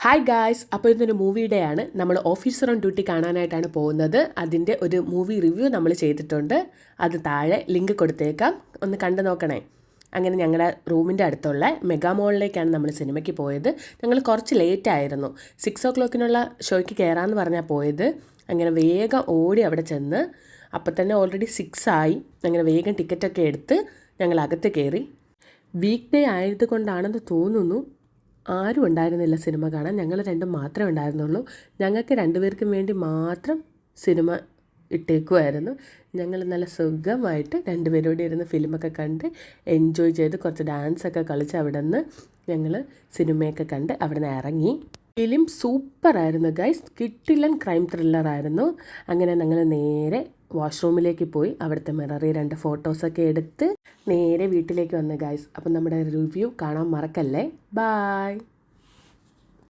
Hi guys, അപ്പോൾ ഇതൊരു മൂവിയുടെയാണ്. നമ്മൾ ഓഫീസർ ഓൺ ഡ്യൂട്ടി കാണാനായിട്ടാണ് പോകുന്നത്. അതിൻ്റെ ഒരു മൂവി റിവ്യൂ നമ്മൾ ചെയ്തിട്ടുണ്ട്. അത് താഴെ ലിങ്ക് കൊടുത്തേക്കാം, ഒന്ന് കണ്ടു നോക്കണേ. അങ്ങനെ ഞങ്ങളുടെ റൂമിൻ്റെ അടുത്തുള്ള മെഗാ മോളിലേക്കാണ് നമ്മൾ സിനിമയ്ക്ക് പോയത്. ഞങ്ങൾ കുറച്ച് ലേറ്റ് ആയിരുന്നു. 6 o'clock ഷോയ്ക്ക് കയറാമെന്ന് പറഞ്ഞാൽ പോയത്. അങ്ങനെ വേഗം ഓടി അവിടെ ചെന്ന് അപ്പം തന്നെ ഓൾറെഡി 6 ആയി. അങ്ങനെ വേഗം ടിക്കറ്റൊക്കെ എടുത്ത് ഞങ്ങൾ അകത്ത് കയറി. വീക്ക് ഡേ ആയതുകൊണ്ടാണെന്ന് തോന്നുന്നു ആരും ഉണ്ടായിരുന്നില്ല സിനിമ കാണാൻ. ഞങ്ങൾ രണ്ടും മാത്രമേ ഉണ്ടായിരുന്നുള്ളൂ. ഞങ്ങൾക്ക് രണ്ടുപേർക്കും വേണ്ടി മാത്രം സിനിമ ഇട്ടേക്കുമായിരുന്നു. ഞങ്ങൾ നല്ല സുഖമായിട്ട് രണ്ടുപേരോടെ ഇരുന്ന് ഫിലിമൊക്കെ കണ്ട് എൻജോയ് ചെയ്ത് കുറച്ച് ഡാൻസൊക്കെ കളിച്ച് അവിടെ നിന്ന് ഞങ്ങൾ സിനിമയൊക്കെ കണ്ട് അവിടെ നിന്ന് ഇറങ്ങി. ഫിലിം സൂപ്പറായിരുന്നു ഗൈസ്, കിട്ടില്ലൻ ക്രൈം ത്രില്ലറായിരുന്നു. അങ്ങനെ ഞങ്ങൾ നേരെ വാഷ്റൂമിലേക്ക് പോയി അവിടുത്തെ മിററിൽ 2 ഫോട്ടോസൊക്കെ എടുത്ത് നേരെ വീട്ടിലേക്ക് വന്നു ഗൈസ്. അപ്പം നമ്മുടെ റിവ്യൂ കാണാൻ മറക്കല്ലേ. ബായ്.